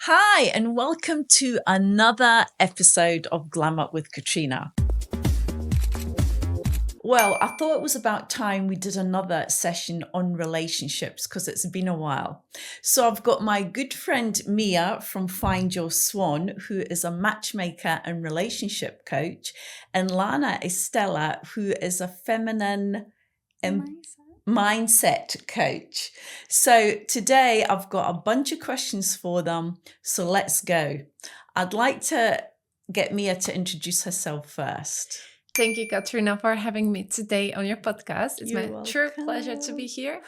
Hi, and welcome to another episode of Glamour with Katrina. Well, I thought it was about time we did another session on relationships because it's been a while. So I've got my good friend Mia from Find Your Swan, who is a matchmaker and relationship coach, and Lana Stella, who is a feminine mindset coach. So today I've got a bunch of questions for them. So let's go. I'd like to get Mia to introduce herself first. Thank you, Katrina, for having me today on your podcast. It's You're my welcome. true pleasure to be here.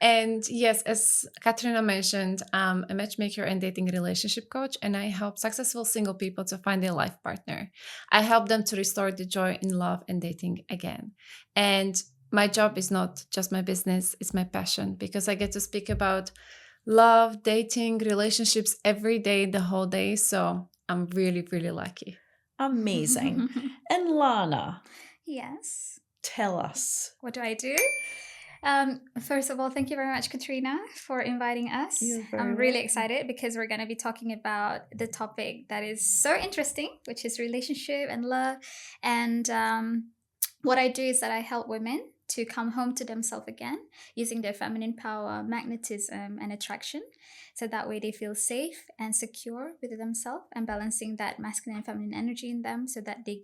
And yes, as Katrina mentioned, I'm a matchmaker and dating relationship coach, and I help successful single people to find their life partner. I help them to restore the joy in love and dating again. And my job is not just my business, it's my passion, because I get to speak about love, dating, relationships every day, the whole day. So I'm really, really lucky. Amazing. And Lana, Yes. tell us. What do I do? First of all, thank you very much, Katrina, for inviting us. I'm really excited because we're going to be talking about the topic that is so interesting, which is relationship and love. And what I do is that I help women to come home to themselves again using their feminine power, magnetism, and attraction. So that way they feel safe and secure with themselves and balancing that masculine and feminine energy in them so that they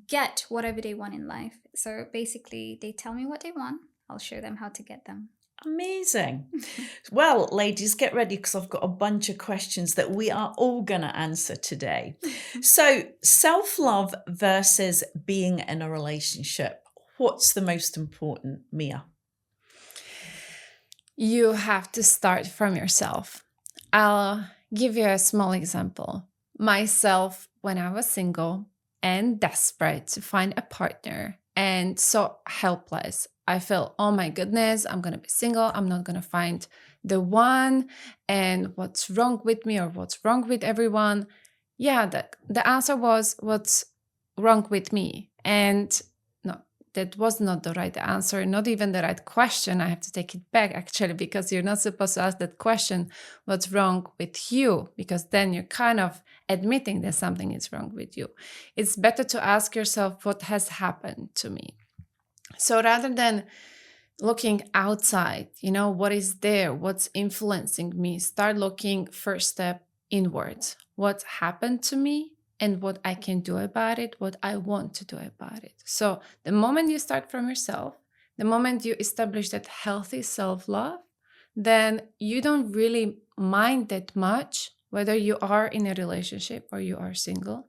get whatever they want in life. So basically, they tell me what they want. I'll show them how to get them. Amazing. Well, ladies, get ready because I've got a bunch of questions that we are all going to answer today. So, self-love versus being in a relationship. What's the most important, Mia? You have to start from yourself. I'll give you a small example. Myself, when I was single and desperate to find a partner and so helpless, I felt, oh my goodness, I'm going to be single. I'm not going to find the one. And what's wrong with me or what's wrong with everyone? Yeah, the answer was, what's wrong with me? And that was not the right answer, not even the right question. I have to take it back actually, because you're not supposed to ask that question, what's wrong with you? Because then you're kind of admitting that something is wrong with you. It's better to ask yourself, what has happened to me? So rather than looking outside, what is there? What's influencing me? Start looking first step inwards. What happened to me? And what I can do about it, what I want to do about it. So the moment you start from yourself, the moment you establish that healthy self-love, then you don't really mind that much whether you are in a relationship or you are single.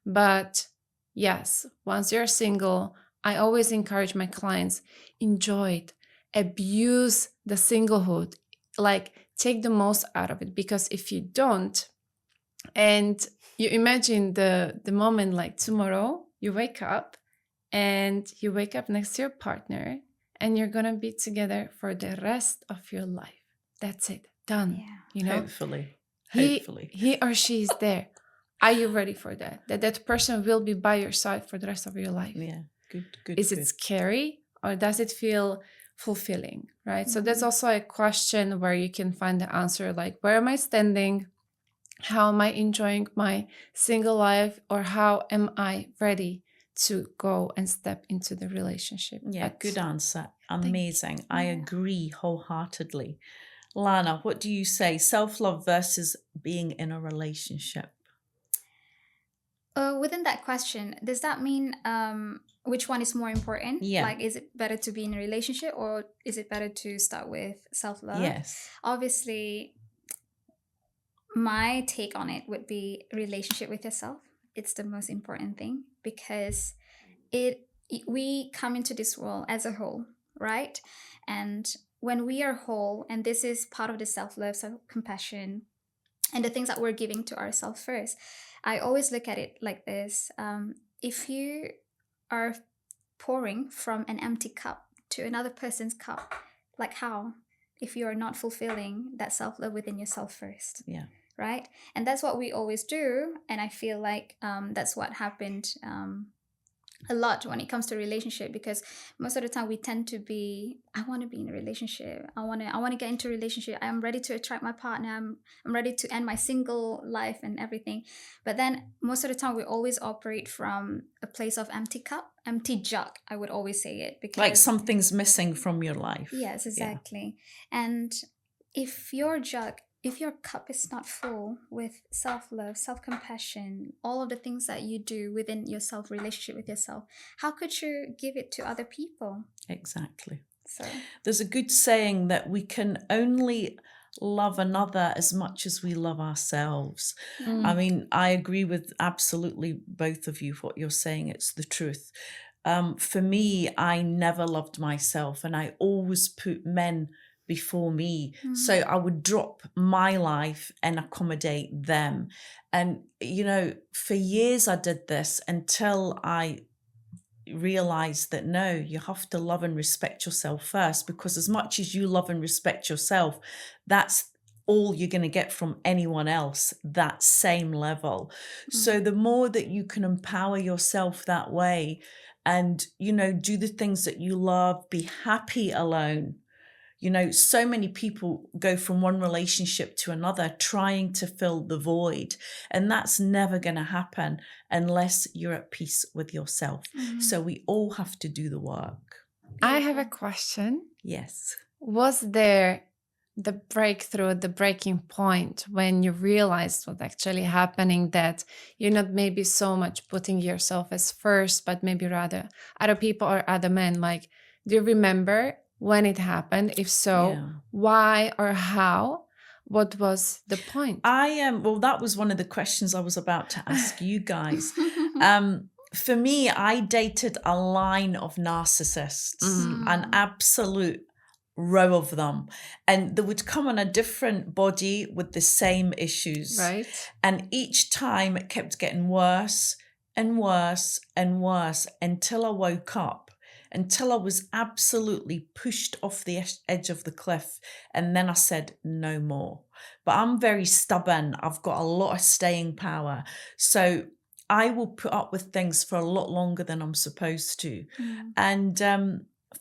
But yes, once you're single, I always encourage my clients, enjoy it, abuse the singlehood, like take the most out of it. Because if you don't, and you imagine the moment like tomorrow, you wake up next to your partner and you're going to be together for the rest of your life. That's it. Done. Yeah. Hopefully. He or she is there. Are you ready for that? That person will be by your side for the rest of your life. Yeah. Good. Is it scary or does it feel fulfilling? Right. So that's also a question where you can find the answer, like, where am I standing? How am I enjoying my single life, or how am I ready to go and step into the relationship? Yeah, good answer. Amazing. I agree wholeheartedly. Lana, what do you say? Self-love versus being in a relationship? Within that question, does that mean which one is more important? Yeah. Like, is it better to be in a relationship or is it better to start with self-love? Yes. Obviously, my take on it would be relationship with yourself. It's the most important thing because we come into this world as a whole, right? And when we are whole, and this is part of the self-love, self-compassion, and the things that we're giving to ourselves first, I always look at it like this. If you are pouring from an empty cup to another person's cup, like how? If you are not fulfilling that self-love within yourself first. Yeah. Right? And that's what we always do. And I feel like that's what happened a lot when it comes to relationship, because most of the time we tend to be, I want to be in a relationship, I want to get into a relationship, I'm ready to attract my partner, I'm ready to end my single life and everything. But then most of the time we always operate from a place of empty jug, I would always say it, because Like something's missing from your life. yes, exactly. And if your cup is not full with self-love, self-compassion, all of the things that you do within yourself, relationship with yourself, how could you give it to other people? Exactly. So There's a good saying that we can only love another as much as we love ourselves. I mean, I agree with absolutely both of you, what you're saying. It's the truth. For me, I never loved myself, and I always put men before me. So I would drop my life and accommodate them. And, for years I did this until I realized that no, you have to love and respect yourself first, because as much as you love and respect yourself, that's all you're going to get from anyone else, that same level. So the more that you can empower yourself that way and, do the things that you love, be happy alone. So many people go from one relationship to another trying to fill the void, and that's never going to happen unless you're at peace with yourself. So we all have to do the work. I have a question. Yes. Was there the breakthrough, the breaking point when you realized what's actually happening, that you're not maybe so much putting yourself as first, but maybe rather other people or other men? Like, do you remember when it happened? If so, Yeah. why or how? What was the point? Well, that was one of the questions I was about to ask you guys. For me, I dated a line of narcissists, an absolute row of them, and they would come on a different body with the same issues. Right. And each time it kept getting worse and worse and worse until I woke up, until I was absolutely pushed off the edge of the cliff. And then I said, no more. But I'm very stubborn. I've got a lot of staying power. So I will put up with things for a lot longer than I'm supposed to. And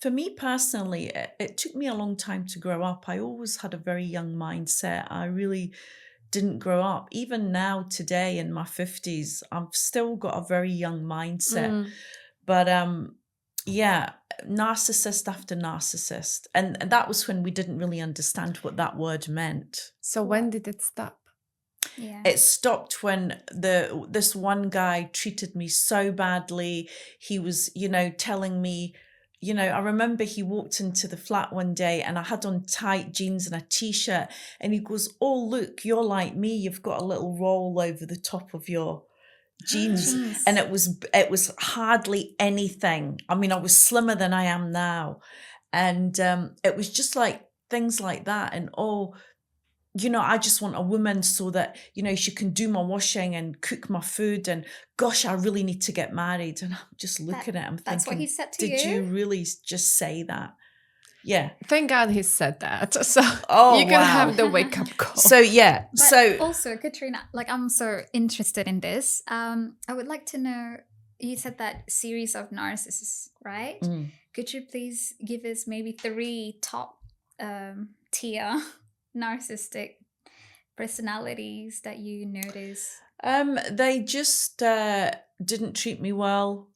for me personally, it took me a long time to grow up. I always had a very young mindset. I really didn't grow up. Even now, today in my 50s, I've still got a very young mindset. But yeah, narcissist after narcissist. And that was when we didn't really understand what that word meant. So when did it stop? yeah, It stopped when this one guy treated me so badly. He was, telling me, I remember he walked into the flat one day and I had on tight jeans and a t-shirt, and he goes, oh, look, you're like me. You've got a little roll over the top of your jeans. And it was hardly anything. I mean, I was slimmer than I am now. And it was just like things like that. And I just want a woman so that, she can do my washing and cook my food. And gosh, I really need to get married. And I'm just looking at him thinking, that's what he said to did you? you really just say that? Yeah. Thank God he said that. So Oh, you can wow. have the wake up call. So, yeah. But so also, Katrina, like, I'm so interested in this. I would like to know, you said that series of narcissists, right? Could you please give us maybe 3 top tier narcissistic personalities that you notice? they just didn't treat me well.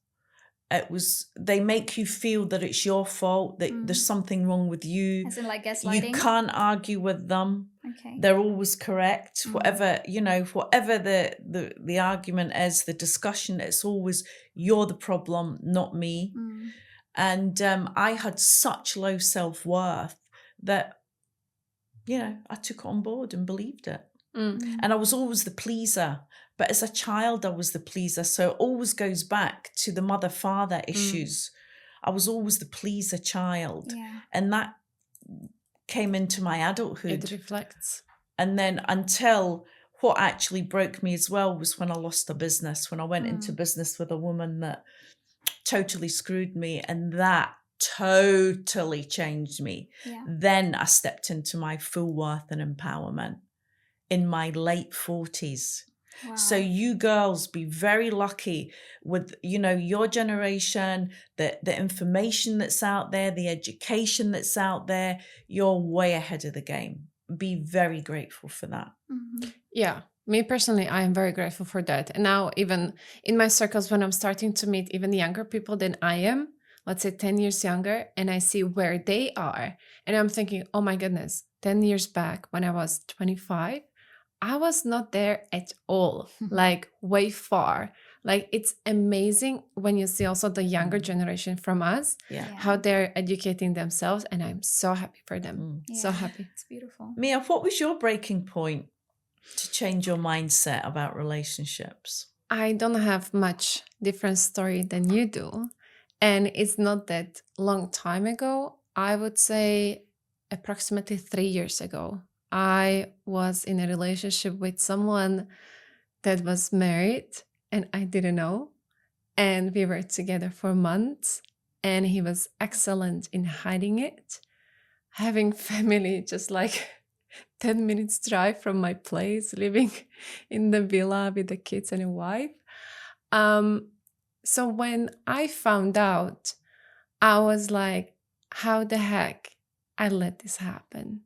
They make you feel that it's your fault, that there's something wrong with you. As in, like, You gaslighting? can't argue with them. Okay. They're always correct. Whatever the argument is, the discussion, it's always you're the problem, not me. And I had such low self-worth that, I took it on board and believed it. And I was always the pleaser. But as a child, I was the pleaser. So it always goes back to the mother-father issues. I was always the pleaser child. Yeah. And that came into my adulthood. It reflects. And then until what actually broke me as well was when I lost a business, when I went into business with a woman that totally screwed me. And that totally changed me. Yeah. Then I stepped into my full worth and empowerment in my late 40s. So Wow. you girls be very lucky with, your generation, the information that's out there, the education that's out there. You're way ahead of the game. Be very grateful for that. Mhm. Yeah, me personally, I am very grateful for that. And now, even in my circles, when I'm starting to meet even younger people than I am, let's say 10 years younger, and I see where they are, and I'm thinking, oh my goodness, 10 years back when I was 25, I was not there at all, like way far. Like, it's amazing when you see also the younger generation from us, Yeah. how they're educating themselves. And I'm so happy for them. Mm. So Yeah. happy. It's beautiful. Mia, what was your breaking point to change your mindset about relationships? I don't have much different story than you do. And it's not that long time ago. I would say approximately 3 years ago. I was in a relationship with someone that was married and I didn't know. And we were together for months and he was excellent in hiding it. Having family just like 10 minutes drive from my place, living in the villa with the kids and a wife. So when I found out, I was like, how the heck I let this happen?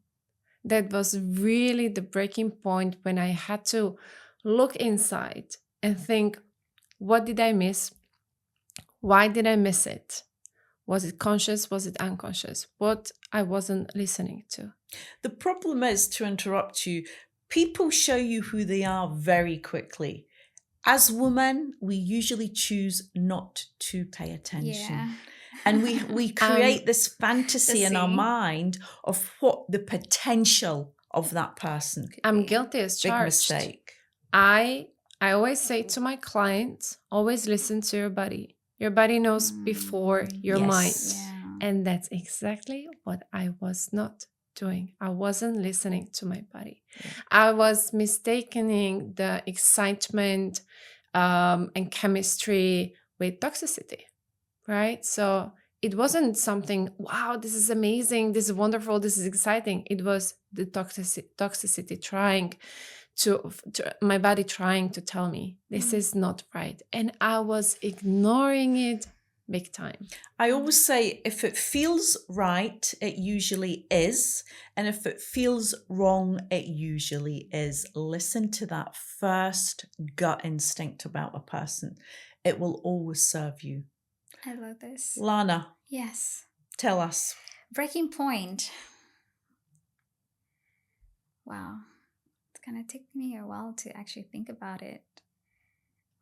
That was really the breaking point when I had to look inside and think, what did I miss? Why did I miss it? Was it conscious? Was it unconscious? What I wasn't listening to. The problem is, to interrupt you, people show you who they are very quickly. As women, we usually choose not to pay attention. Yeah. And we create this fantasy in our see. mind of what the potential of that person. I'm guilty as Big charged. mistake. I always say to my clients, always listen to your body. Your body knows before your Yes. mind. Yeah. And that's exactly what I was not doing. I wasn't listening to my body. Yeah. I was mistaking the excitement and chemistry with toxicity, right? So it wasn't something, wow, this is amazing, this is wonderful, this is exciting. It was the toxicity trying to my body trying to tell me this is not right. And I was ignoring it big time. I always say, if it feels right, it usually is. And if it feels wrong, it usually is. Listen to that first gut instinct about a person. It will always serve you. I love this. Lana, Yes. tell us. Breaking point. Wow. It's going to take me a while to actually think about it.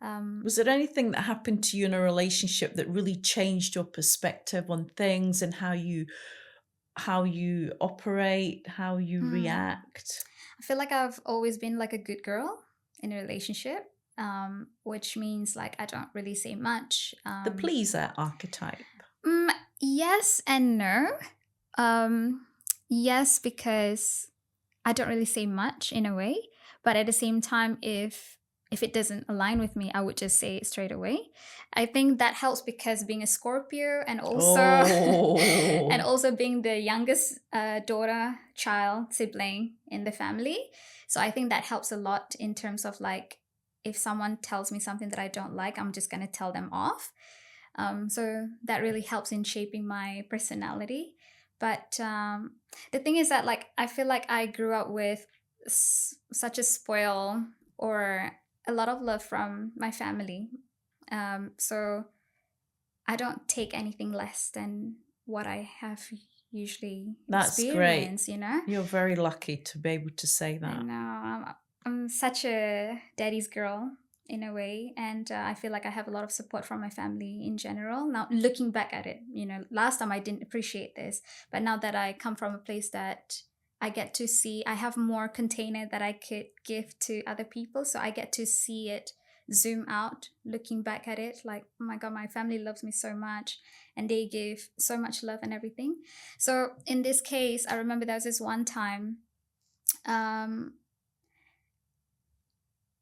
Was there anything that happened to you in a relationship that really changed your perspective on things and how you operate, how you react? I feel like I've always been like a good girl in a relationship, which means like I don't really say much. The pleaser archetype. Yes and no. Yes, because I don't really say much in a way, but at the same time, if it doesn't align with me, I would just say it straight away. I think that helps because being a Scorpio and also and also being the youngest daughter, child, sibling in the family. So I think that helps a lot in terms of like, if someone tells me something that I don't like, I'm just going to tell them off. So that really helps in shaping my personality. But the thing is that like, I feel like I grew up with such a spoil or a lot of love from my family. So I don't take anything less than what I have usually experienced, great. you know? You're very lucky to be able to say that. I know. I'm such a daddy's girl in a way. And I feel like I have a lot of support from my family in general. Now, looking back at it, you know, last time I didn't appreciate this. But now that I come from a place that I get to see, I have more container that I could give to other people. So I get to see it zoom out, looking back at it like, oh my God, my family loves me so much and they give so much love and everything. So in this case, I remember there was this one time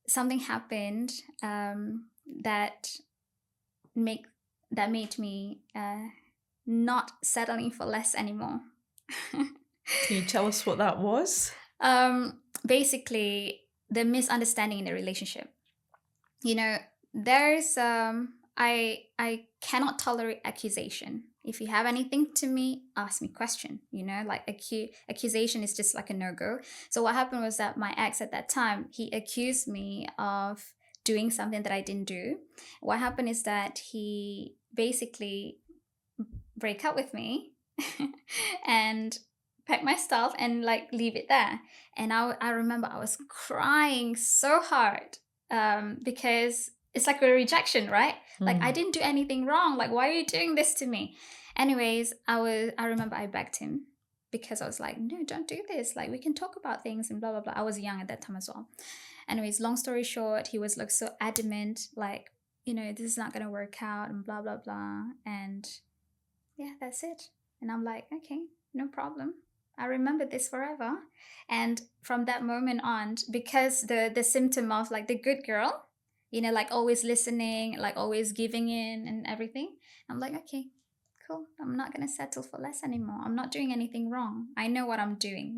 something happened that made me not settling for less anymore. Can you tell us what that was? Basically, the misunderstanding in the relationship. there's I cannot tolerate accusation. If you have anything to me, ask me question. Like accusation is just like a no-go. So what happened was that my ex at that time, he accused me of doing something that I didn't do. What happened is that he basically break up with me and pack my stuff and like leave it there. And I remember I was crying so hard because it's like a rejection, right? Like I didn't do anything wrong. Like, why are you doing this to me? Anyways, I remember I begged him because I was like, no, don't do this. Like, we can talk about things and blah blah blah. I was young at that time as well. Anyways, long story short, he was like so adamant, like, this is not gonna work out and blah blah blah. And yeah, that's it. And I'm like, okay, no problem. I remember this forever. And from that moment on, because the symptom of like the good girl, like always listening, like always giving in and everything, I'm like, okay, cool. I'm not gonna settle for less anymore. I'm not doing anything wrong. I know what I'm doing,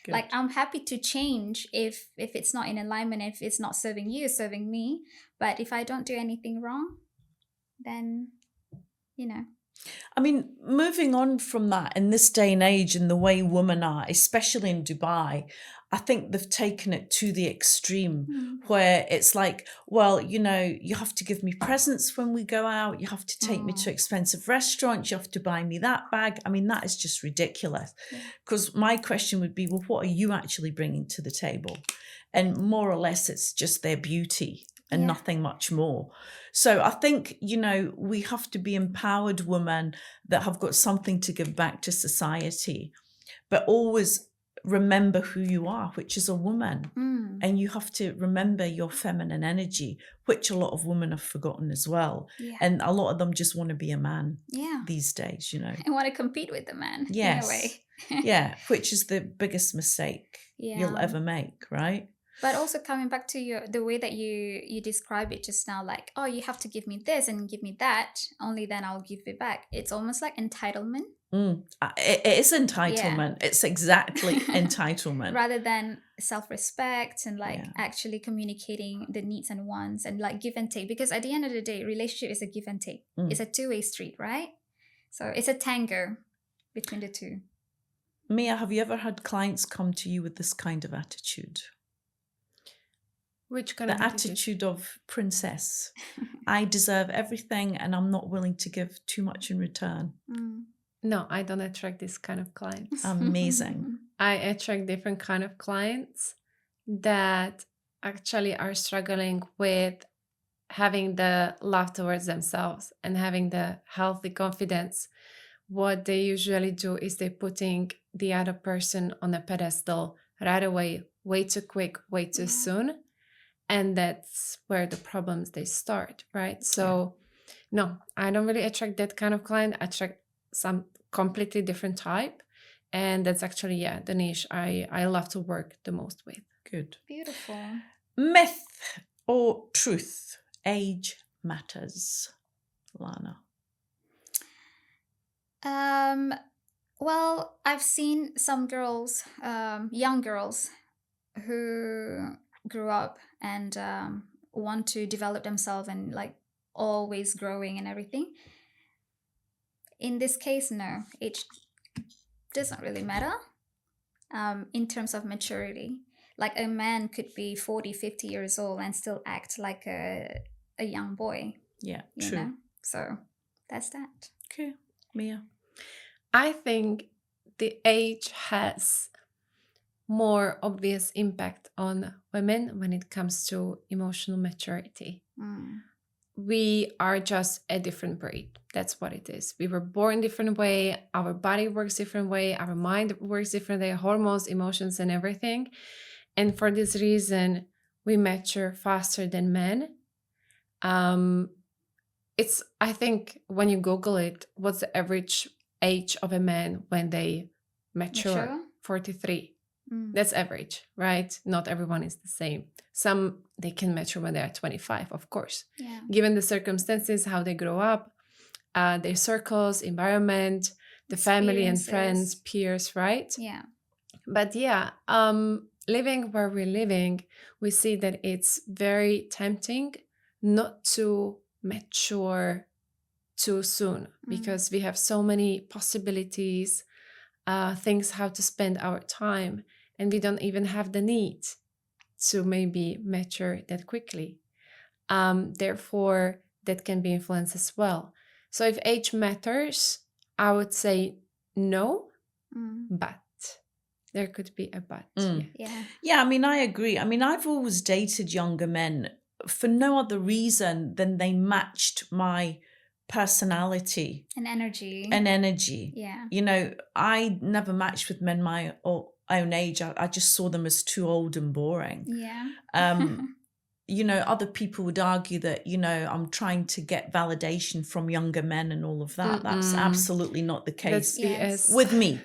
Good. Like I'm happy to change if it's not in alignment, if it's not serving you, serving me. But if I don't do anything wrong, then I mean, moving on from that, in this day and age and the way women are, especially in Dubai, I think they've taken it to the extreme where it's like, well, you have to give me presents when we go out. You have to take me to expensive restaurants. You have to buy me that bag. I mean, that is just ridiculous. Because my question would be, well, what are you actually bringing to the table? And more or less, it's just their beauty and nothing much more. So I think, we have to be empowered women that have got something to give back to society, but always remember who you are, which is a woman. And you have to remember your feminine energy, which a lot of women have forgotten as well. And a lot of them just want to be a man these days, And want to compete with the man yes. in a way. Yeah, which is the biggest mistake you'll ever make, right? But also coming back to the way that you describe it just now, like, oh, you have to give me this and give me that, only then I'll give it back. It's almost like entitlement. It is entitlement. Yeah. It's exactly entitlement. Rather than self-respect and like actually communicating the needs and wants and like give and take. Because at the end of the day, relationship is a give and take. It's a two-way street, right? So it's a tango between the two. Mia, have you ever had clients come to you with this kind of attitude? Which kind of attitude? The attitude of princess. I deserve everything and I'm not willing to give too much in return. No, I don't attract this kind of clients. Amazing. I attract different kind of clients that actually are struggling with having the love towards themselves and having the healthy confidence. What they usually do is they're putting the other person on a pedestal right away, way too quick, way too soon. And that's where the problems they start, right? So no, I don't really attract that kind of client. I attract some completely different type. And that's actually, the niche I love to work the most with. Good. Beautiful. Myth or truth? Age matters. Lana. Well, I've seen some girls, young girls, who grew up and want to develop themselves and like always growing and everything. In this case, no, age doesn't really matter in terms of maturity. Like a man could be 40, 50 years old and still act like a young boy. Yeah, true. So that's that. Okay, Mia. I think the age has more obvious impact on women when it comes to emotional maturity. We are just a different breed. That's what it is. We were born different way. Our body works different way. Our mind works different way. Hormones, emotions, and everything. And for this reason, we mature faster than men. It's, I think, when you Google it, what's the average age of a man when they mature? 43. That's average, right? Not everyone is the same. Some, they can mature when they are 25, of course. Yeah. Given the circumstances, how they grow up, their circles, environment, the family and friends, peers, right? Yeah. But living where we're living, we see that it's very tempting not to mature too soon because we have so many possibilities, things how to spend our time, and we don't even have the need to maybe mature that quickly. Therefore, that can be influenced as well. So if age matters, I would say no, but there could be a but. Yeah. I mean, I agree. I mean, I've always dated younger men for no other reason than they matched my personality And energy. Yeah. You know, I never matched with men my own age. I just saw them as too old and boring. Yeah. You know, other people would argue that, you know, I'm trying to get validation from younger men and all of that. That's absolutely not the case with me.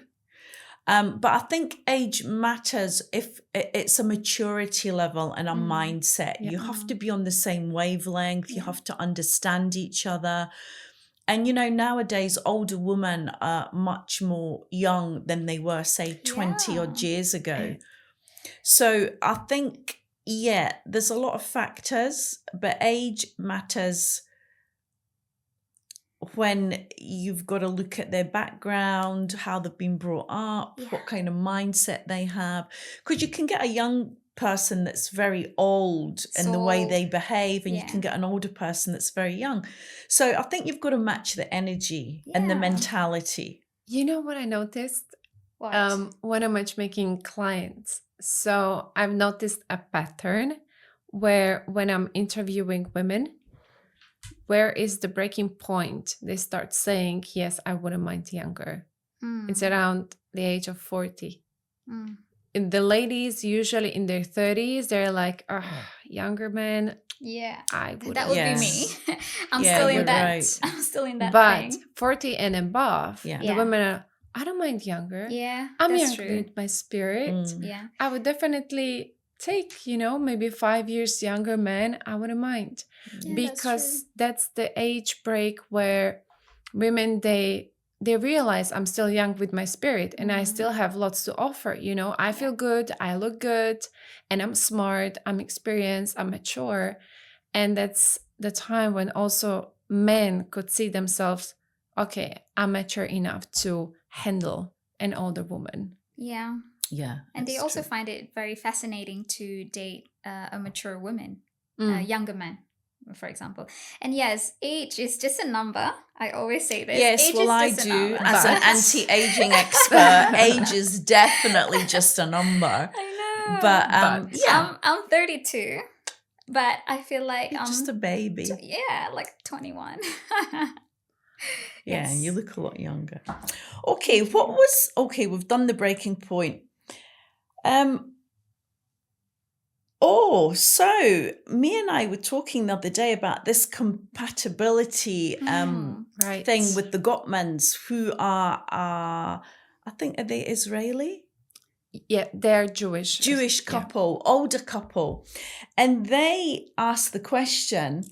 But I think age matters if it's a maturity level and a mindset. You have to be on the same wavelength. You have to understand each other. And, you know, nowadays, older women are much more young than they were, say, 20 odd years ago. So I think, there's a lot of factors, but age matters when you've got to look at their background, how they've been brought up, what kind of mindset they have. Because you can get a young person that's very old in the way they behave, and you can get an older person that's very young. So I think you've got to match the energy and the mentality. You know what I noticed? What? When I'm matchmaking clients. So I've noticed a pattern where when I'm interviewing women, where is the breaking point? They start saying, yes, I wouldn't mind younger. It's around the age of 40. And the ladies, usually in their 30s, they're like, younger men. Yeah. I would. That would be me. I'm still in that But thing. 40 and above, the women are, I don't mind younger. Yeah, I'm that's young true. with my spirit. Yeah. I would definitely take, you know, maybe 5 years younger man. I wouldn't mind. Because that's the age break where women, they realize I'm still young with my spirit and I still have lots to offer. You know, I feel good, I look good, and I'm smart, I'm experienced, I'm mature. And that's the time when also men could see themselves, okay, I'm mature enough to handle an older woman. Yeah. Yeah. And they also find it very fascinating to date a mature woman, younger man, for example. And yes, age is just a number. I always say this. Yes, age well, I is just do. a number. As an anti-aging expert, age is definitely just a number. I know. But I'm 32, but I feel like you're just a baby. Like 21. Yeah, and you look a lot younger. Okay, we've done the breaking point. So me and I were talking the other day about this compatibility thing with the Gottmans, who are, I think, are they Israeli? Yeah, they're Jewish. Jewish couple, older couple. And they asked the question,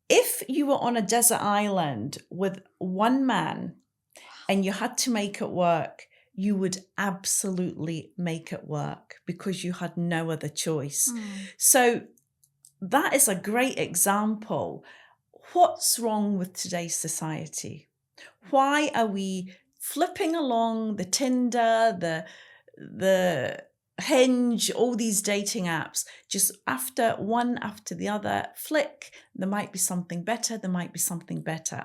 if you were on a desert island with one man and you had to make it work, you would absolutely make it work because you had no other choice. So that is a great example. What's wrong with today's society? Why are we flipping along the Tinder, the Hinge, all these dating apps, just one after the other, flick, there might be something better,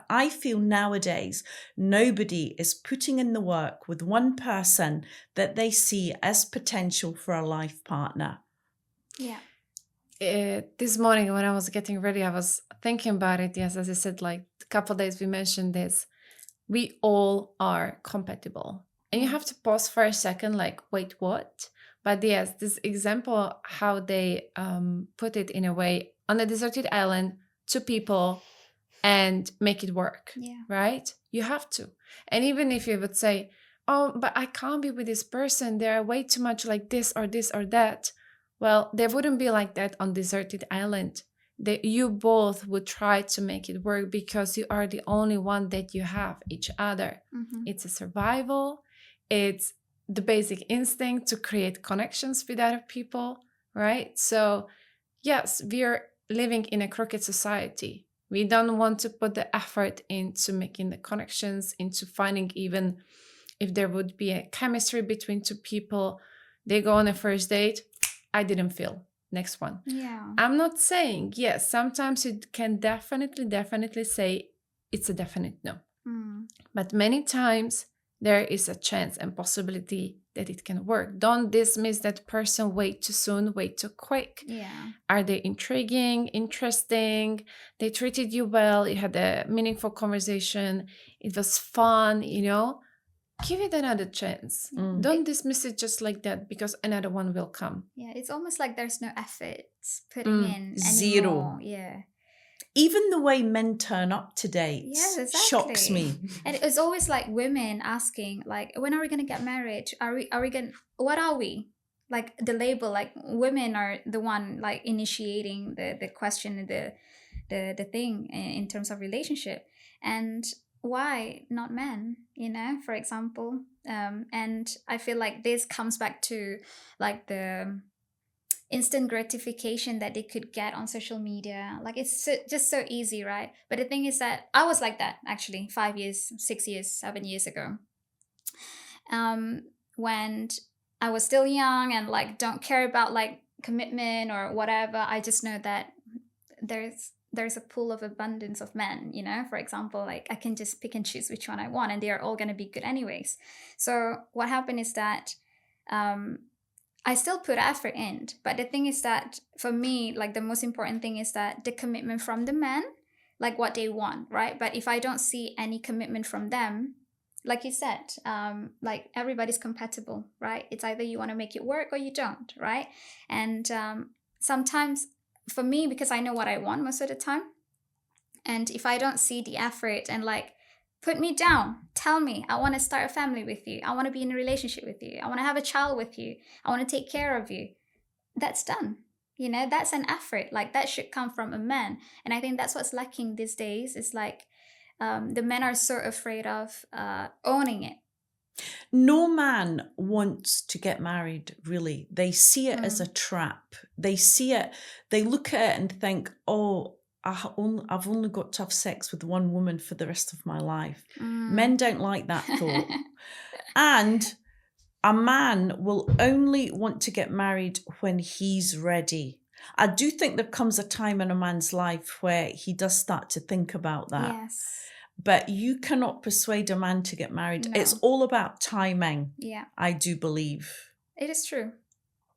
I feel nowadays nobody is putting in the work with one person that they see as potential for a life partner. Yeah. This morning when I was getting ready, I was thinking about it. Yes, as I said, like a couple of days we mentioned this. We all are compatible. And you have to pause for a second, like, wait, what? But yes, this example, how they put it in a way, on a deserted island, 2 people, and make it work, right? You have to. And even if you would say, oh, but I can't be with this person, they're way too much like this or that. Well, they wouldn't be like that on deserted island. You both would try to make it work because you are the only one that you have each other. It's a survival. It's the basic instinct to create connections with other people, right? So yes, we're living in a crooked society. We don't want to put the effort into making the connections, into finding even if there would be a chemistry between two people. They go on a first date, I didn't feel. Next one. Yeah. I'm not saying, yes, sometimes you can definitely say it's a definite no. But many times there is a chance and possibility that it can work. Don't dismiss that person way too soon, way too quick. Yeah. Are they intriguing, interesting? They treated you well, you had a meaningful conversation, it was fun, give it another chance. Don't dismiss it just like that because another one will come. Yeah, it's almost like there's no effort putting in Zero. anymore. Yeah. Even the way men turn up to dates Yes, exactly. shocks me. And it's always like women asking, like, when are we gonna get married? What are we? Like the label, like women are the one like initiating the question, the thing in terms of relationship. And why not men, for example? And I feel like this comes back to like the instant gratification that they could get on social media. Like it's just so easy, right? But the thing is that I was like that actually 5 years, 6 years, 7 years ago, when I was still young and like don't care about like commitment or whatever. I just know that there's a pool of abundance of men, for example, like I can just pick and choose which one I want and they are all going to be good anyways. So what happened is that I still put effort in, but the thing is that for me, like the most important thing is that the commitment from the men, like what they want, right? But if I don't see any commitment from them, like you said, like everybody's compatible, right? It's either you want to make it work or you don't, right? And sometimes for me, because I know what I want most of the time, and if I don't see the effort and like put me down, tell me, I want to start a family with you, I want to be in a relationship with you, I want to have a child with you, I want to take care of you, that's done. That's an effort. Like that should come from a man. And I think that's what's lacking these days. Is like the men are so afraid of owning it. No man wants to get married, really. They see it as a trap. They see it, they look at it and think, oh, I've only got to have sex with one woman for the rest of my life. Men don't like that thought. And a man will only want to get married when he's ready. I do think there comes a time in a man's life where he does start to think about that. Yes. But you cannot persuade a man to get married. No. It's all about timing. Yeah. I do believe. It is true.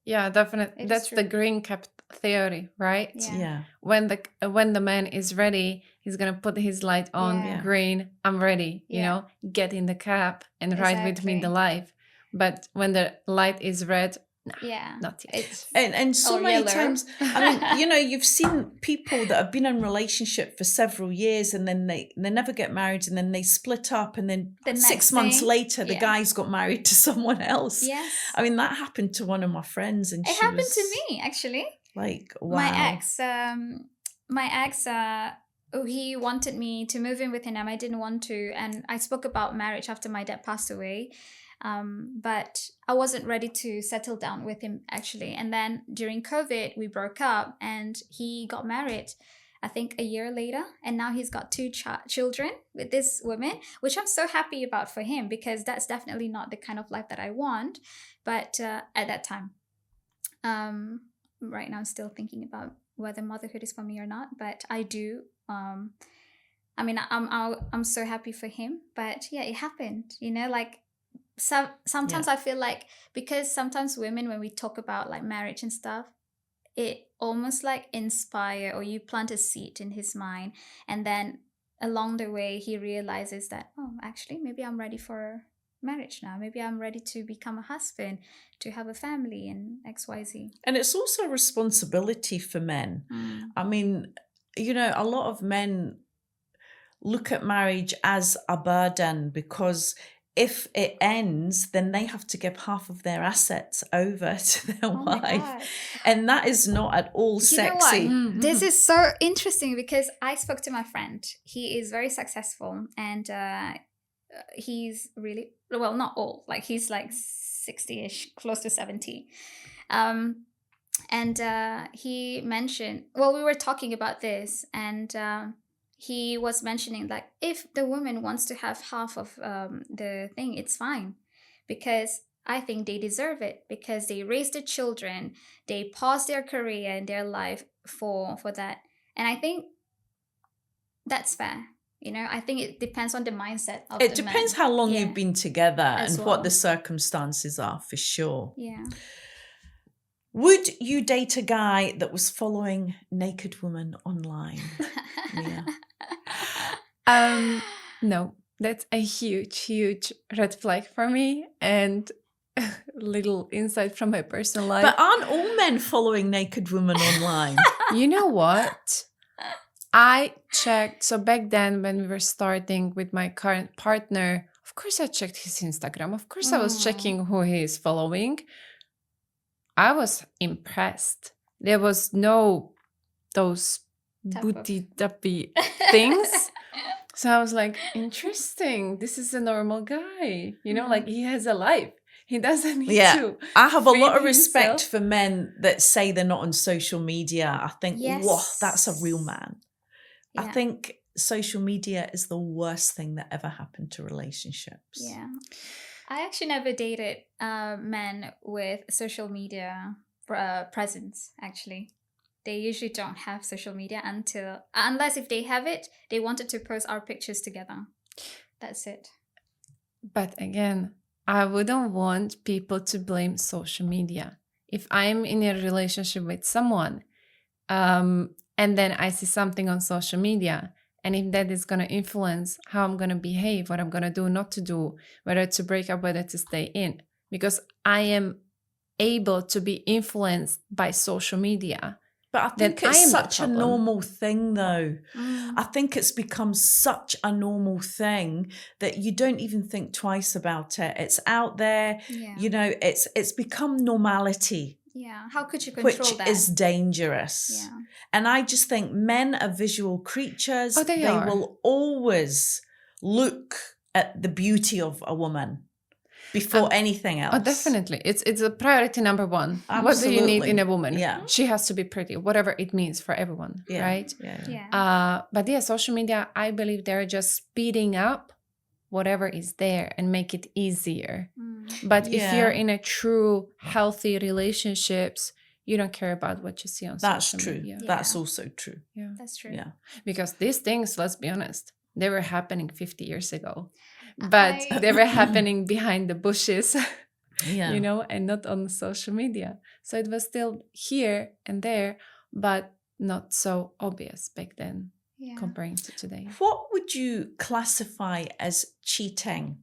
Yeah, definitely. That's the green cap theory, right? Yeah. When the man is ready, he's gonna put his light on green. I'm ready. Get in the cab and ride with me in the life. But when the light is red, not yet. And so many yellow. times, I mean, you've seen people that have been in a relationship for several years and then they never get married and then they split up and then The 6 months thing, later the guy's got married to someone else. Yes. I mean, that happened to one of my friends and it happened to me actually. Like, wow. My ex, he wanted me to move in with him. I didn't want to, and I spoke about marriage after my dad passed away. But I wasn't ready to settle down with him actually. And then during COVID, we broke up and he got married, I think a year later. And now he's got 2 children with this woman, which I'm so happy about for him because that's definitely not the kind of life that I want. But at that time, right now I'm still thinking about whether motherhood is for me or not, but I do. I mean, I'm so happy for him, but yeah, it happened, like, so sometimes I feel like, because sometimes women, when we talk about like marriage and stuff, it almost like inspire or you plant a seed in his mind, and then along the way he realizes that, oh, actually maybe I'm ready for marriage now, maybe I'm ready to become a husband, to have a family and XYZ. And it's also a responsibility for men. I mean, a lot of men look at marriage as a burden because if it ends, then they have to give half of their assets over to their wife. And that is not at all sexy. This is so interesting because I spoke to my friend. He is very successful and he's really, well, not all, like he's like 60-ish, close to 70. And he mentioned, well, we were talking about this, and he was mentioning like, if the woman wants to have half of the thing, it's fine, because I think they deserve it, because they raised the children, they paused their career and their life for that. And I think that's fair. I think it depends on the mindset of It the depends man. how long Yeah. you've been together As and well. what the circumstances are, for sure. Yeah. Would you date a guy that was following naked women online, Mia? No, that's a huge red flag for me, and little insight from my personal life. But aren't all men following naked women online? You know what? I checked. So back then, when we were starting with my current partner, of course I checked his Instagram. Of course I was checking who he is following. I was impressed. There was no those booty tappy things. So I was like, interesting. This is a normal guy. Like he has a life. He doesn't need to. I have a lot of feed respect himself. for men that say they're not on social media. I think, whoa, that's a real man. Yeah. I think social media is the worst thing that ever happened to relationships. Yeah. I actually never dated men with social media presence, actually. They usually don't have social media unless if they have it, they wanted to post our pictures together. That's it. But again, I wouldn't want people to blame social media. If I'm in a relationship with someone, and then I see something on social media, and if that is going to influence how I'm going to behave, what I'm going to do, not to do, whether to break up, whether to stay in, because I am able to be influenced by social media. But I think it's such a problem. normal thing, though. I think it's become such a normal thing that you don't even think twice about it. It's out there, it's become normality. Yeah, how could you control which that? is dangerous. Yeah. And I just think men are visual creatures. Oh, they are. Will always look at the beauty of a woman before anything else. Oh, definitely. It's a priority number one. Absolutely. What do you need in a woman? Yeah. She has to be pretty, whatever it means for everyone, right? Yeah. But yeah, social media, I believe they're just speeding up whatever is there and make it easier. But if you're in a true healthy relationships, you don't care about what you see on social media. That's also true. Yeah. That's true. Yeah. Because these things, let's be honest, they were happening 50 years ago. But they were happening behind the bushes, and not on social media. So it was still here and there, but not so obvious back then comparing to today. What would you classify as cheating?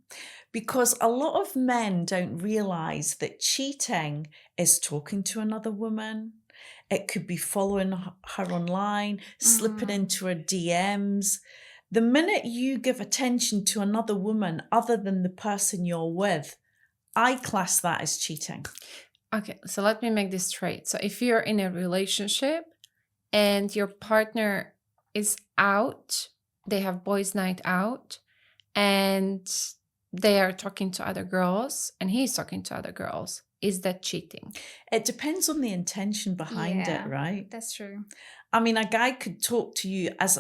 Because a lot of men don't realize that cheating is talking to another woman. It could be following her online, slipping into her DMs. The minute you give attention to another woman other than the person you're with, I class that as cheating. Okay, so let me make this straight. So if you're in a relationship and your partner is out, they have boys' night out, and they are talking to other girls, and he's talking to other girls, is that cheating? It depends on the intention behind it, right? That's true. I mean, a guy could talk to you as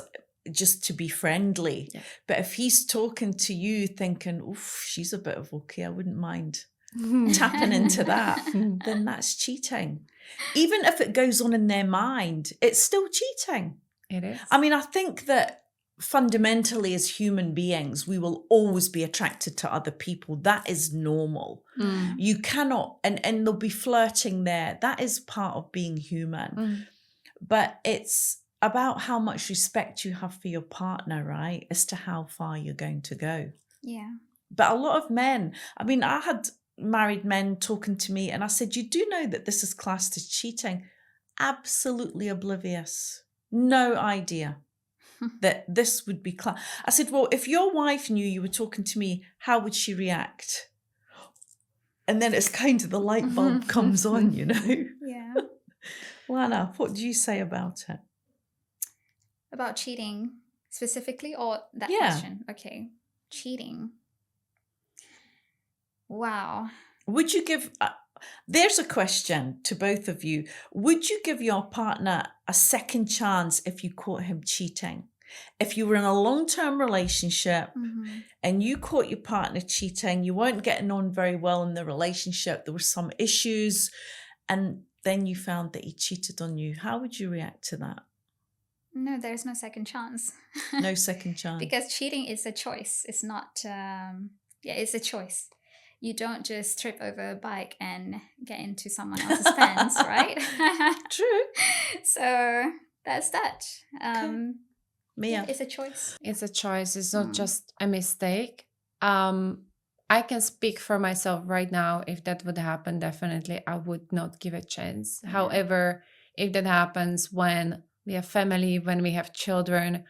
just to be friendly, but if he's talking to you thinking, oof, she's a bit of okay, I wouldn't mind tapping into that, then that's cheating. Even if it goes on in their mind, it's still cheating. It is. I mean, I think that fundamentally as human beings, we will always be attracted to other people. That is normal. You cannot, and there'll be flirting there. That is part of being human. But it's about how much respect you have for your partner, right? As to how far you're going to go. Yeah. But a lot of men, I mean, I had married men talking to me and I said, you do know that this is classed as cheating? Absolutely oblivious. No idea that this would be classed. I said, well, if your wife knew you were talking to me, how would she react? And then it's kind of the light bulb comes on, Yeah. Lana, what do you say about it? About cheating specifically, or that question? Okay. Cheating. Wow. Would you give, there's a question to both of you. Would you give your partner a second chance if you caught him cheating? If you were in a long-term relationship and you caught your partner cheating, you weren't getting on very well in the relationship, there were some issues, and then you found that he cheated on you, how would you react to that? No, there's no second chance. No second chance. Because cheating is a choice. It's not, it's a choice. You don't just trip over a bike and get into someone else's pants, right? True. So that's that. Okay. Mia. It's a choice. It's a choice. It's not just a mistake. I can speak for myself right now. If that would happen, definitely I would not give a chance. Yeah. However, if that happens when we have family, when we have children,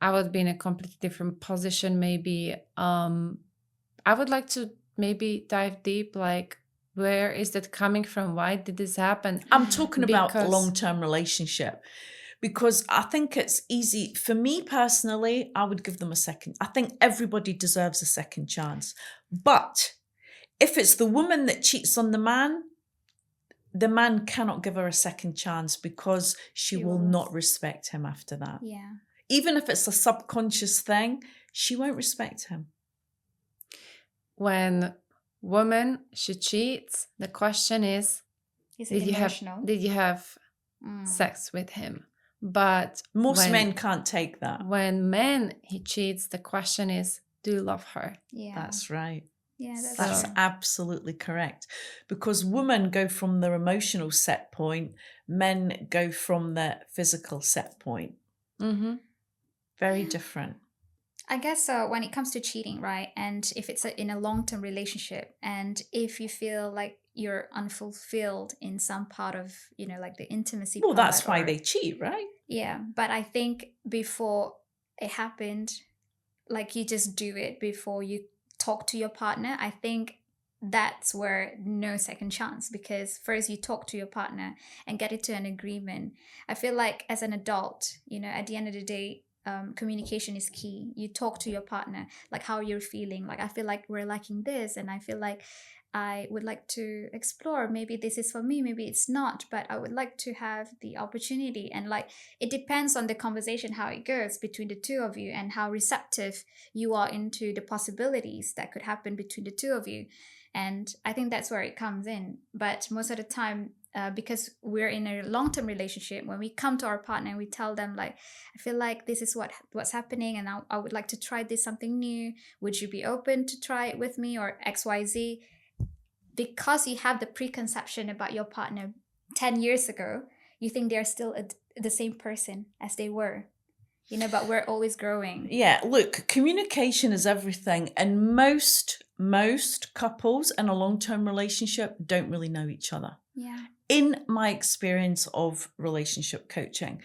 I would be in a completely different position maybe. I would like to maybe dive deep, like, where is that coming from? Why did this happen? I'm talking about a Because- long-term relationship, because I think it's easy. For me personally, I would give them a second. I think everybody deserves a second chance. But if it's the woman that cheats on the man cannot give her a second chance because she will not respect him after that. Yeah. Even if it's a subconscious thing, she won't respect him. When woman, she cheats, the question is Is did it emotional? did you have sex with him? But Most men can't take that. when men he cheats, the question is, do you love her? Yeah. That's right. Yeah, That's So- absolutely correct. Because women go from their emotional set point, men go from their physical set point. Mm-hmm. Very different. I guess when it comes to cheating, right? And if it's in a long-term relationship, and if you feel like you're unfulfilled in some part of, like the intimacy Well, part, that's why or- they cheat, right? Yeah, but I think before it happened, like you just do it before you talk to your partner. I think that's where no second chance, because first you talk to your partner and get into an agreement. I feel like as an adult, at the end of the day, communication is key. You talk to your partner, like how you're feeling. Like, I feel like we're lacking this, and I feel like I would like to explore. Maybe this is for me, maybe it's not, but I would like to have the opportunity. And like, it depends on the conversation, how it goes between the two of you, and how receptive you are into the possibilities that could happen between the two of you. And I think that's where it comes in. But most of the time, because we're in a long-term relationship, when we come to our partner and we tell them, like, I feel like this is what's happening, and I would like to try this, something new. Would you be open to try it with me, or XYZ? Because you have the preconception about your partner 10 years ago, you think they're still the same person as they were, but we're always growing. Yeah, look, communication is everything. And most couples in a long-term relationship don't really know each other. Yeah. In my experience of relationship coaching,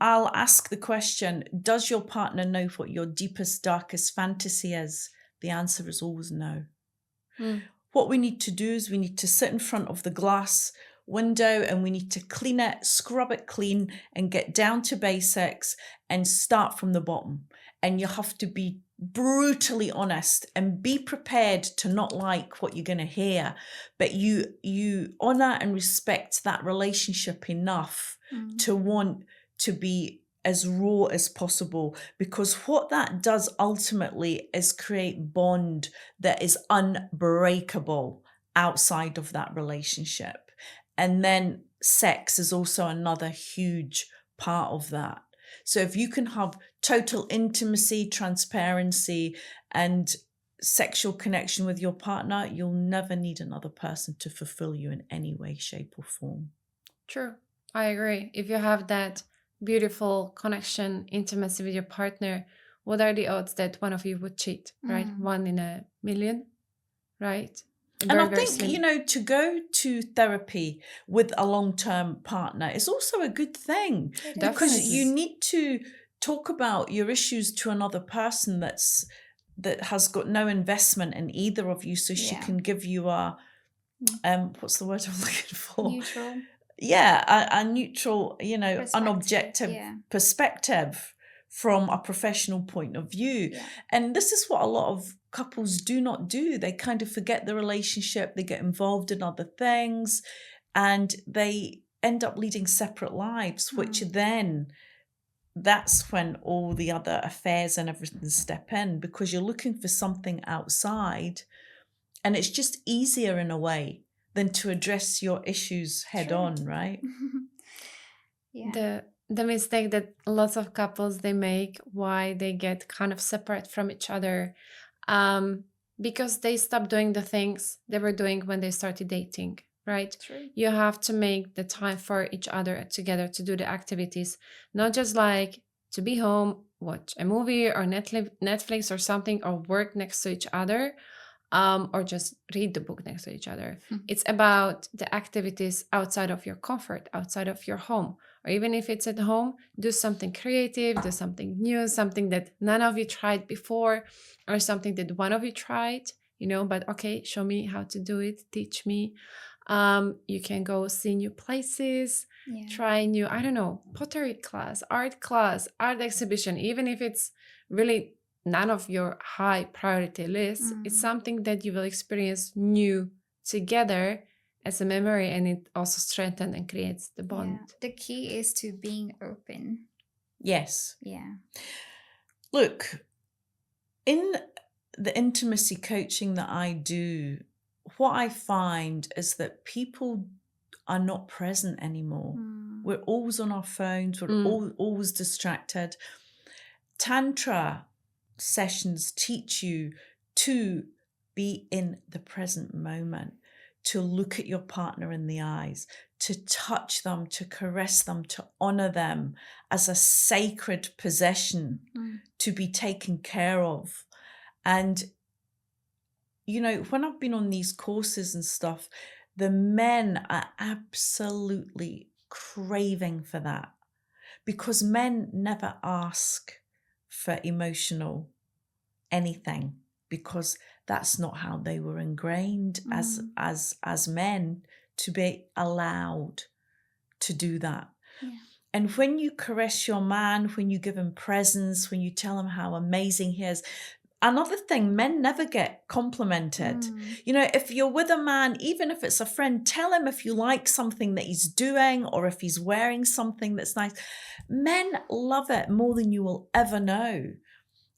I'll ask the question, does your partner know what your deepest, darkest fantasy is? The answer is always no. What we need to do is we need to sit in front of the glass window and we need to clean it, scrub it clean, and get down to basics and start from the bottom. And you have to be brutally honest and be prepared to not like what you're going to hear, but you honor and respect that relationship enough to want to be as raw as possible, because what that does ultimately is create bond that is unbreakable outside of that relationship. And then sex is also another huge part of that. So if you can have total intimacy, transparency, and sexual connection with your partner, you'll never need another person to fulfill you in any way, shape, or form. True. I agree. If you have that beautiful connection, intimacy with your partner, what are the odds that one of you would cheat, right? 1 in a million, right? And I think, to go to therapy with a long-term partner is also a good thing, because Definitely. you need to talk about your issues to another person that has got no investment in either of you, so she can give you a, what's the word I'm looking for? Neutral. Yeah, a neutral, an Perspective, objective perspective from a professional point of view. Yeah. And this is what a lot of couples do not do. They kind of forget the relationship, they get involved in other things, and they end up leading separate lives, which then that's when all the other affairs and everything step in, because you're looking for something outside, and it's just easier in a way than to address your issues head on, right? Yeah. The mistake that lots of couples they make, why they get kind of separate from each other, because they stop doing the things they were doing when they started dating, right? True. You have to make the time for each other together to do the activities, not just like to be home, watch a movie or Netflix or something, or work next to each other, or just read the book next to each other. It's about the activities outside of your comfort, outside of your home. Or even if it's at home, do something creative, do something new, something that none of you tried before, or something that one of you tried, but okay, show me how to do it, teach me. You can go see new places, try new, I don't know, pottery class, art exhibition, even if it's really none of your high priority list. It's something that you will experience new together as a memory, and it also strengthens and creates the bond. Yeah. The key is to being open. Yes. Yeah. Look, in the intimacy coaching that I do, what I find is that people are not present anymore. We're always on our phones, we're always distracted. Tantra sessions teach you to be in the present moment, to look at your partner in the eyes, to touch them, to caress them, to honor them as a sacred possession to be taken care of. And, when I've been on these courses and stuff, the men are absolutely craving for that, because men never ask for emotional anything, because that's not how they were ingrained as men, to be allowed to do that. And when you caress your man, when you give him presents, when you tell him how amazing he is, another thing, men never get complimented. If you're with a man, even if it's a friend, tell him if you like something that he's doing, or if he's wearing something that's nice. Men love it more than you will ever know.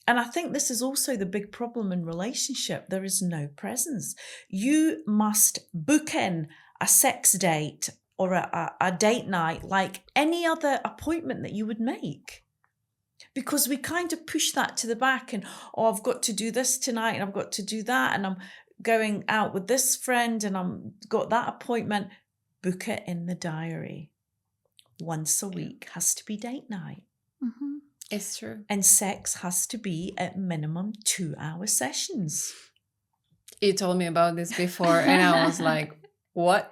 And I think this is also the big problem in relationship. There is no presence. You must book in a sex date or a date night like any other appointment that you would make, because we kind of push that to the back, and, I've got to do this tonight, and I've got to do that, and I'm going out with this friend, and I've got that appointment. Book it in the diary. Once a week has to be date night. It's true. And sex has to be at minimum 2-hour sessions. You told me about this before, and I was like, what?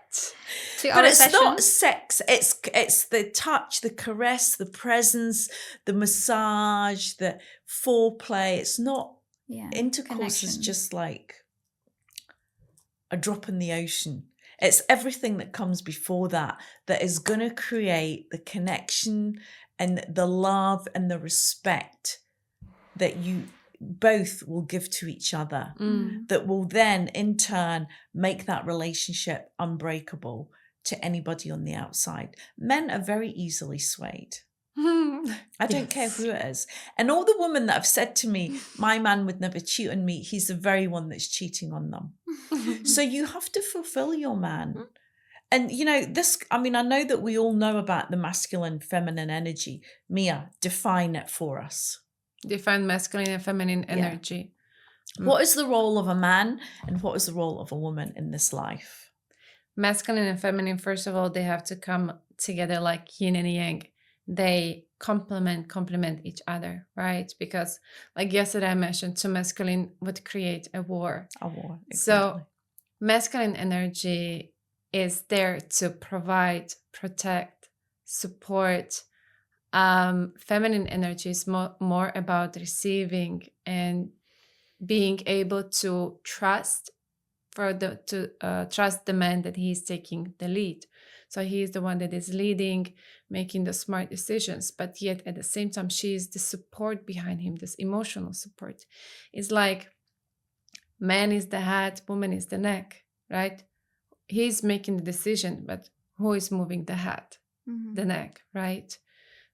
2-hour But it's sessions? not sex. It's the touch, the caress, the presence, the massage, the foreplay. It's not, intercourse is just like a drop in the ocean. It's everything that comes before that is going to create the connection and the love and the respect that you both will give to each other, that will then in turn make that relationship unbreakable to anybody on the outside. Men are very easily swayed. I don't care who it is. And all the women that have said to me, my man would never cheat on me, he's the very one that's cheating on them. So you have to fulfill your man. And, I know that we all know about the masculine, feminine energy. Mia, define it for us. Define masculine and feminine energy. What is the role of a man, and what is the role of a woman in this life? Masculine and feminine, first of all, they have to come together like yin and yang. They complement each other, right? Because like yesterday I mentioned, two masculine would create a war. Exactly. So masculine energy is there to provide, protect, support. Feminine energy is more about receiving and being able to trust trust the man that he's taking the lead. So he is the one that is leading, making the smart decisions, but yet at the same time she is the support behind him, this emotional support. It's like Man is the head, woman is the neck, right? He's making the decision, but who is moving the head, the neck, right?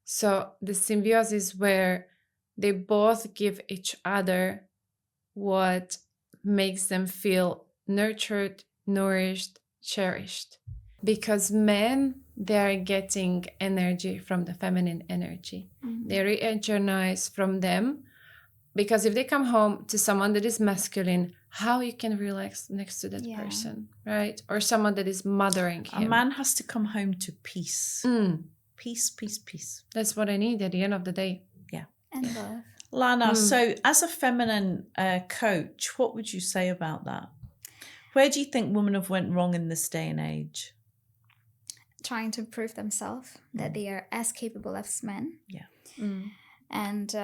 So the symbiosis where they both give each other what makes them feel nurtured, nourished, cherished. Because men, they are getting energy from the feminine energy. They re-energize from them. Because if they come home to someone that is masculine, how you can relax next to that person, right? Or someone that is mothering him. A man has to come home to peace. Peace, peace, peace. That's what I need at the end of the day. Yeah. And love. Lana, so as a feminine coach, what would you say about that? Where do you think women have went wrong in this day and age? Trying to prove themselves that they are as capable as men. Yeah. And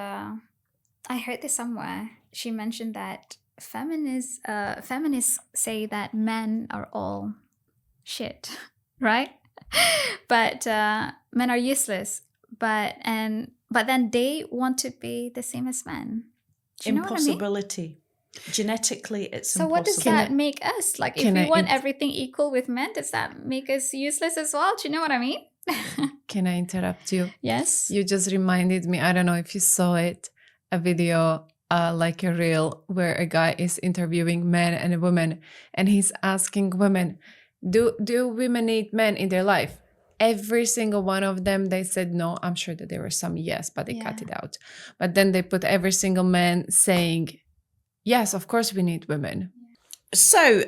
I heard this somewhere. She mentioned that feminists say that men are all shit, right? But men are useless. But then they want to be the same as men. Do you know what I mean? Impossibility. Genetically, it's So impossible. what does that make us? Like, if we want everything equal with men, does that make us useless as well? Do you know what I mean? Can I interrupt you? Yes. You just reminded me, I don't know if you saw it, a video like a reel where a guy is interviewing men and women, and he's asking women, do women need men in their life? Every single one of them, they said no. I'm sure that there were some yes, but they cut it out. But then they put every single man saying, yes, of course we need women. So,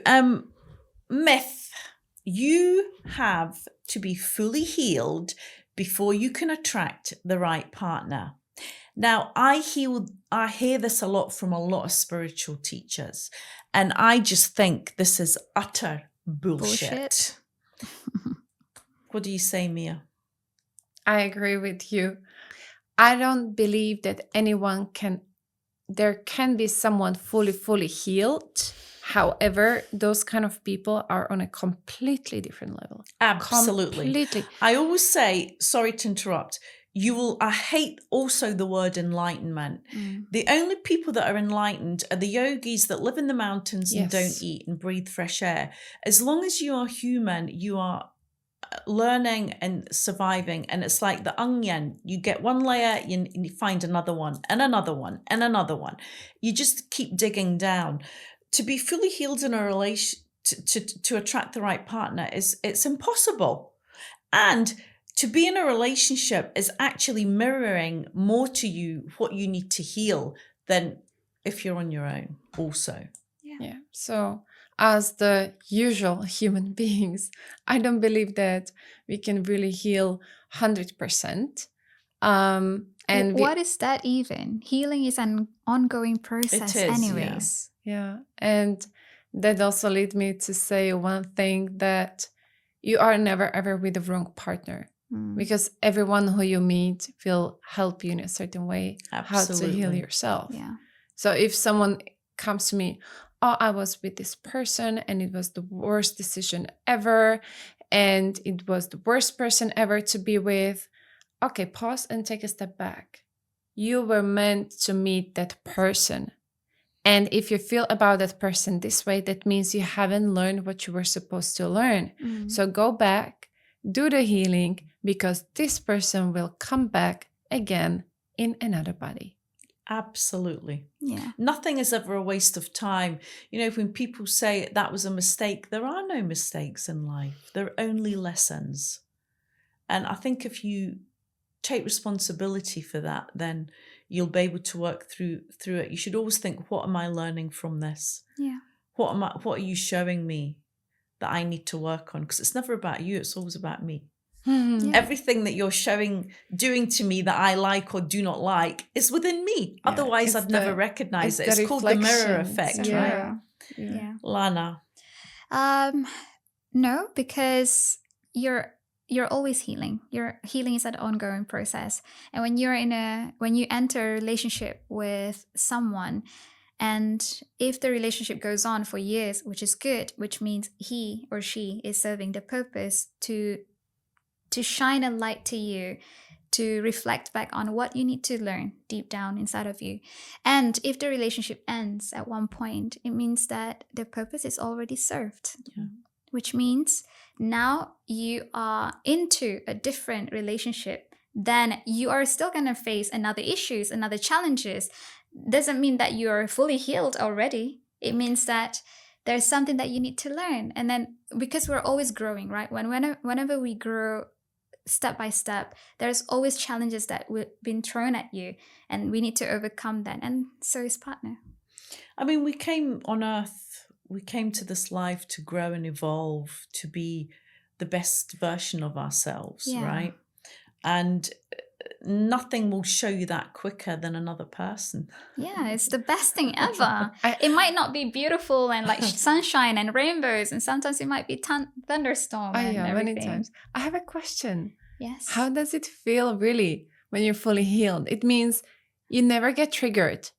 myth, you have to be fully healed before you can attract the right partner. Now, I hear this a lot from a lot of spiritual teachers, and I just think this is utter bullshit. What do you say, Mia? I agree with you. I don't believe that there can be someone fully healed. However, those kind of people are on a completely different level. Absolutely. Completely. I always say, sorry to interrupt, I hate also the word enlightenment. The only people that are enlightened are the yogis that live in the mountains and don't eat and breathe fresh air. As long as you are human, you are learning and surviving, and it's like the onion. You get one layer, you find another one and another one and another one. You just keep digging down. To be fully healed in a relation, to attract the right partner, it's impossible. And to be in a relationship is actually mirroring more to you what you need to heal than if you're on your own also. Yeah. So as the usual human beings, I don't believe that we can really heal 100%. And what is that even? Healing is an ongoing process anyways. Yeah. And that also led me to say one thing, that you are never ever with the wrong partner. Because everyone who you meet will help you in a certain way. Absolutely. How to heal yourself. Yeah. So if someone comes to me, oh, I was with this person and it was the worst decision ever, and it was the worst person ever to be with. Okay, pause and take a step back. You were meant to meet that person. And if you feel about that person this way, that means you haven't learned what you were supposed to learn. So go back, do the healing, because this person will come back again in another body. Absolutely. Yeah. Nothing is ever a waste of time. You know, when people say that was a mistake, there are no mistakes in life. There are only lessons. And I think if you take responsibility for that, then you'll be able to work through it. You should always think, what am I learning from this? Yeah. What are you showing me that I need to work on? Because it's never about you, it's always about me. Yeah. Everything that you're doing to me that I like or do not like is within me. Yeah, Otherwise, I'd never recognize it. It's called the mirror effect, right? Yeah. Lana? No, because you're always healing. Your healing is an ongoing process. And when you enter a relationship with someone, and if the relationship goes on for years, which is good, which means he or she is serving the purpose to shine a light to you, to reflect back on what you need to learn deep down inside of you. And if the relationship ends at one point, it means that the purpose is already served. Yeah. Which means now you are into a different relationship, then you are still going to face another issues, another challenges. Doesn't mean that you're fully healed already. It means that there's something that you need to learn. And then because we're always growing, right? Whenever we grow step by step, there's always challenges that will been thrown at you, and we need to overcome that. And so is partner. I mean, we came on earth, we came to this life to grow and evolve, to be the best version of ourselves, Yeah. right? And nothing will show you that quicker than another person. Yeah, it's the best thing ever. It might not be beautiful and like sunshine and rainbows, and sometimes it might be thunderstorm and yeah, everything. many times. I have a question. Yes. How does it feel really when you're fully healed? It means you never get triggered.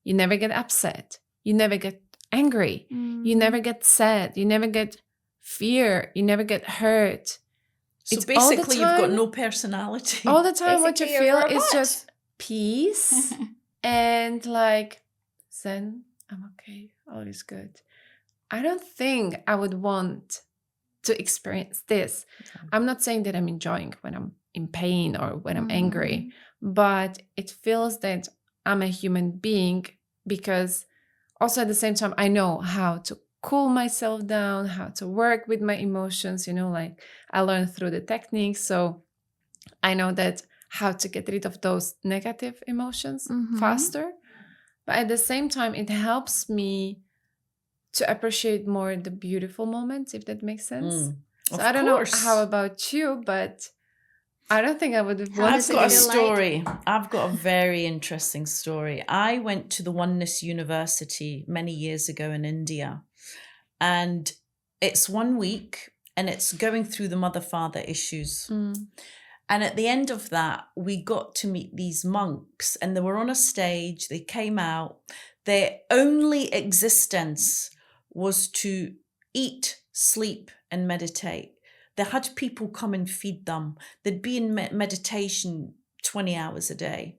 You never get upset. You never get angry. You never get sad. You never get fear. You never get hurt. So It's all the basically, you've got time- no personality. All the time what you Basically, you're feel a is robot. just peace and like, Zen, I'm okay. All is good. I don't think I would want to experience this. I'm not saying that I'm enjoying when I'm in pain or when I'm angry, but it feels that I'm a human being, because also at the same time, I know how to cool myself down, how to work with my emotions, like I learned through the techniques. So I know that how to get rid of those negative emotions faster. But at the same time, it helps me to appreciate more the beautiful moments, if that makes sense. So I don't know how about you, but I don't think I would have wanted does I've it got a feel like? story. I've got a very interesting story. I went to the Oneness University many years ago in India, and it's 1 week and it's going through the mother-father issues. And at the end of that, we got to meet these monks, and they were on a stage. They came out. Their only existence was to eat, sleep, and meditate. They had people come and feed them. They'd be in meditation 20 hours a day.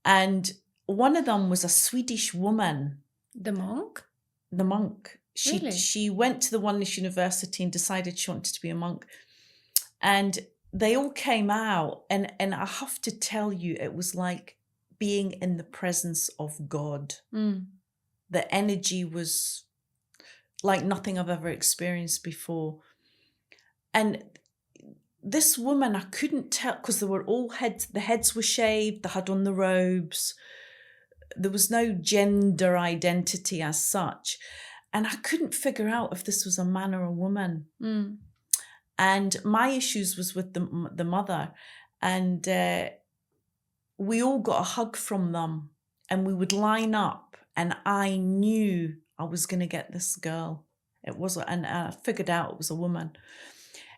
And one of them was a Swedish woman. The monk? The monk. Really? She went to the Oneness University and decided she wanted to be a monk. And they all came out. And I have to tell you, it was like being in the presence of God. The energy was like nothing I've ever experienced before. And this woman, I couldn't tell, because they were all the heads were shaved, they had on the robes. There was no gender identity as such. And I couldn't figure out if this was a man or a woman. And my issues was with the mother. And we all got a hug from them. And we would line up. And I knew I was going to get this girl. And I figured out it was a woman.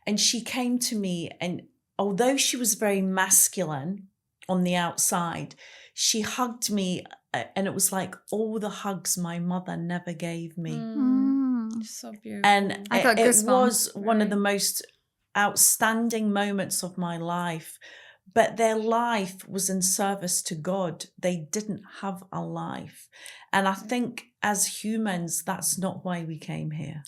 And she came to me, and although she was very masculine on the outside, she hugged me, and it was like all the hugs my mother never gave me. So beautiful. And I got it goosebumps. was one of the most outstanding moments of my life. But their life was in service to God. They didn't have a life. And I think as humans, that's not why we came here.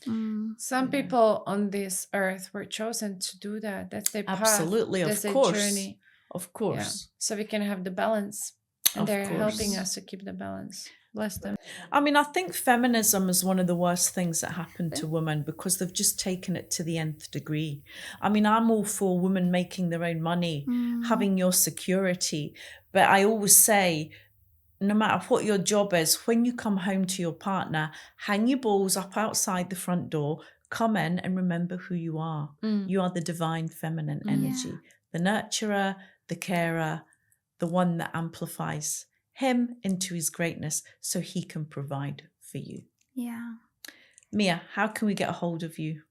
Some people on this earth were chosen to do that. That's their path. Absolutely, That's of their course. journey. Of course. Yeah. So we can have the balance. And Of they're course. helping us to keep the balance. Bless them. I mean, I think feminism is one of the worst things that happened to women, because they've just taken it to the nth degree. I mean, I'm all for women making their own money, having your security. But I always say, no matter what your job is, when you come home to your partner, hang your balls up outside the front door, come in and remember who you are. You are the divine feminine energy, the nurturer, the carer, the one that amplifies him into his greatness so he can provide for you. Yeah. Mia, how can we get a hold of you?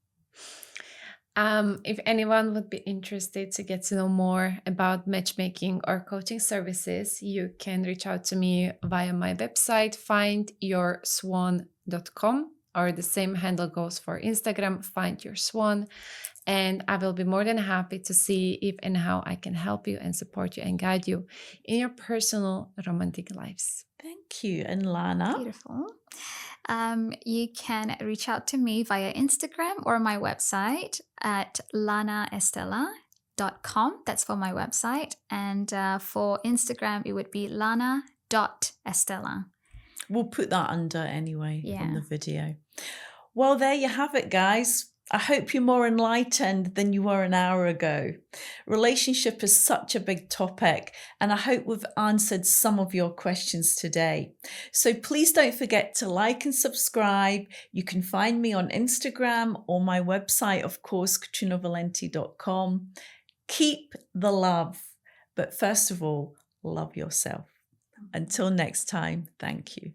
If anyone would be interested to get to know more about matchmaking or coaching services, you can reach out to me via my website, findyourswan.com, or the same handle goes for Instagram, Find Your Swan. And I will be more than happy to see if and how I can help you and support you and guide you in your personal romantic lives. Thank you. And Lana? Beautiful. You can reach out to me via Instagram or my website at lanaestella.com. That's for my website. And for Instagram, it would be lana.estella. We'll put that under anyway on Yeah. the video. Well, there you have it, guys. I hope you're more enlightened than you were an hour ago. Relationship is such a big topic, and I hope we've answered some of your questions today. So please don't forget to like and subscribe. You can find me on Instagram or my website, of course, katrinavalenti.com. Keep the love, but first of all, love yourself. Until next time, thank you.